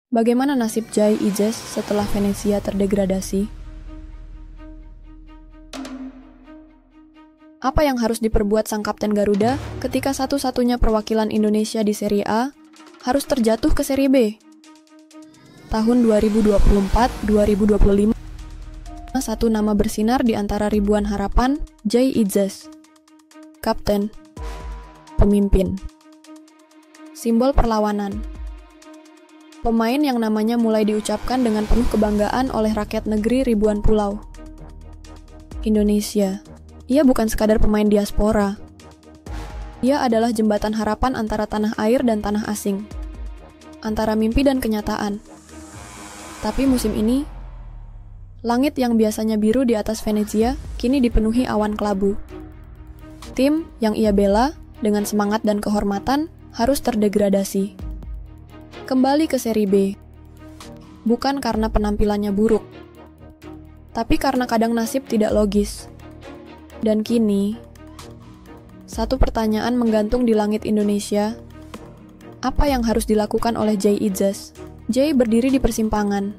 Bagaimana nasib Jay Ijes setelah Venezia terdegradasi? Apa yang harus diperbuat sang Kapten Garuda ketika satu-satunya perwakilan Indonesia di Serie A harus terjatuh ke Serie B? Tahun 2024-2025, satu nama bersinar di antara ribuan harapan, Jay Ijes. Kapten, pemimpin, simbol perlawanan. Pemain yang namanya mulai diucapkan dengan penuh kebanggaan oleh rakyat negeri ribuan pulau. Indonesia, ia bukan sekadar pemain diaspora. Ia adalah jembatan harapan antara tanah air dan tanah asing. Antara mimpi dan kenyataan. Tapi musim ini, langit yang biasanya biru di atas Venezia kini dipenuhi awan kelabu. Tim yang ia bela dengan semangat dan kehormatan harus terdegradasi. Kembali ke Serie B, bukan karena penampilannya buruk, tapi karena kadang nasib tidak logis. Dan kini, satu pertanyaan menggantung di langit Indonesia, apa yang harus dilakukan oleh Jay Ijes? Jay berdiri di persimpangan.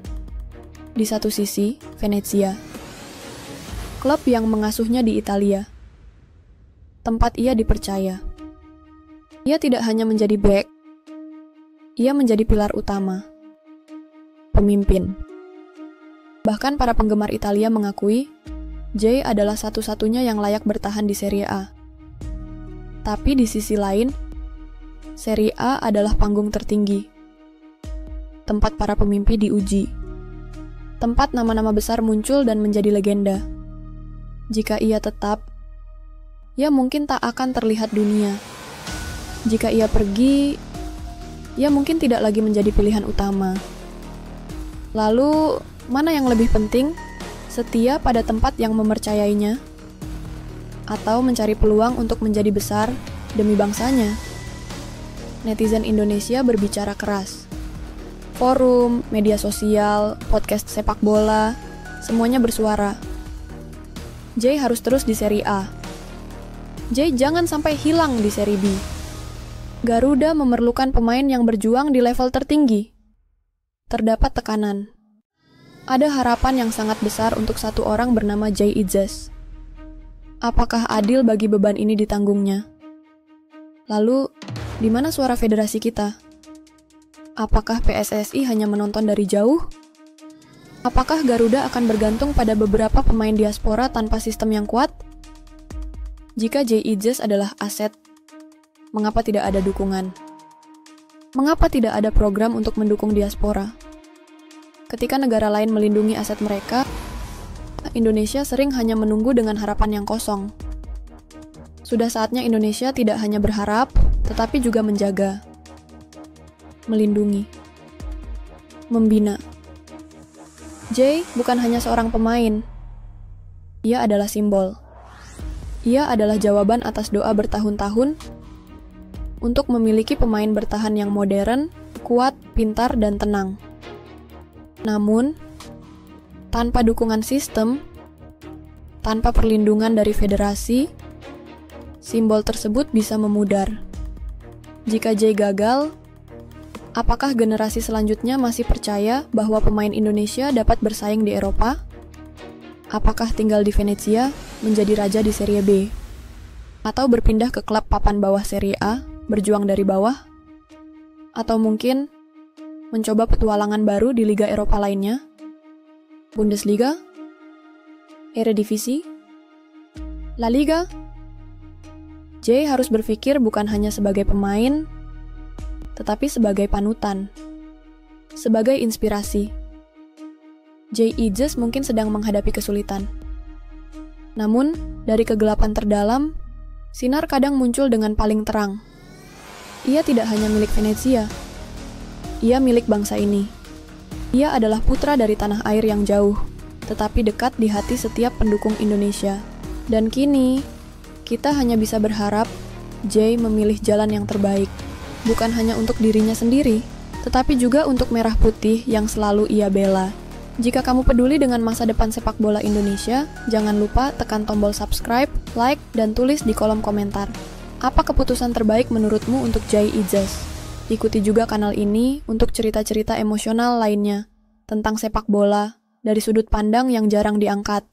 Di satu sisi, Venezia, klub yang mengasuhnya di Italia, tempat ia dipercaya. Ia tidak hanya menjadi bek, ia menjadi pilar utama, pemimpin. Bahkan para penggemar Italia mengakui, Jay adalah satu-satunya yang layak bertahan di Serie A. Tapi di sisi lain, Serie A adalah panggung tertinggi, tempat para pemimpi diuji, tempat nama-nama besar muncul dan menjadi legenda. Jika ia tetap, ia mungkin tak akan terlihat dunia. Jika ia pergi, ia mungkin tidak lagi menjadi pilihan utama. Lalu, mana yang lebih penting? Setia pada tempat yang mempercayainya? Atau mencari peluang untuk menjadi besar demi bangsanya? Netizen Indonesia berbicara keras. Forum, media sosial, podcast sepak bola, semuanya bersuara. Jay harus terus di Serie A. Jay jangan sampai hilang di Serie B. Garuda memerlukan pemain yang berjuang di level tertinggi. Terdapat tekanan. Ada harapan yang sangat besar untuk satu orang bernama Jay Ijes. Apakah adil bagi beban ini ditanggungnya? Lalu, di mana suara federasi kita? Apakah PSSI hanya menonton dari jauh? Apakah Garuda akan bergantung pada beberapa pemain diaspora tanpa sistem yang kuat? Jika Jay Ijes adalah aset, mengapa tidak ada dukungan? Mengapa tidak ada program untuk mendukung diaspora? Ketika negara lain melindungi aset mereka, Indonesia sering hanya menunggu dengan harapan yang kosong. Sudah saatnya Indonesia tidak hanya berharap, tetapi juga menjaga, melindungi, membina. Jay bukan hanya seorang pemain. Ia adalah simbol. Ia adalah jawaban atas doa bertahun-tahun untuk memiliki pemain bertahan yang modern, kuat, pintar, dan tenang. Namun, tanpa dukungan sistem, tanpa perlindungan dari federasi, simbol tersebut bisa memudar. Jika Jay gagal, apakah generasi selanjutnya masih percaya bahwa pemain Indonesia dapat bersaing di Eropa? Apakah tinggal di Venezia menjadi raja di Serie B? Atau berpindah ke klub papan bawah Serie A? Berjuang dari bawah, atau mungkin mencoba petualangan baru di liga Eropa lainnya, Bundesliga, Eredivisie, La Liga. Jay harus berpikir bukan hanya sebagai pemain, tetapi sebagai panutan, sebagai inspirasi. Jay Ijes mungkin sedang menghadapi kesulitan. Namun, dari kegelapan terdalam, sinar kadang muncul dengan paling terang. Ia tidak hanya milik Venezia, ia milik bangsa ini. Ia adalah putra dari tanah air yang jauh, tetapi dekat di hati setiap pendukung Indonesia. Dan kini, kita hanya bisa berharap Jay memilih jalan yang terbaik, bukan hanya untuk dirinya sendiri, tetapi juga untuk merah putih yang selalu ia bela. Jika kamu peduli dengan masa depan sepak bola Indonesia, jangan lupa tekan tombol subscribe, like, dan tulis di kolom komentar. Apa keputusan terbaik menurutmu untuk Jay Ijes? Ikuti juga kanal ini untuk cerita-cerita emosional lainnya tentang sepak bola dari sudut pandang yang jarang diangkat.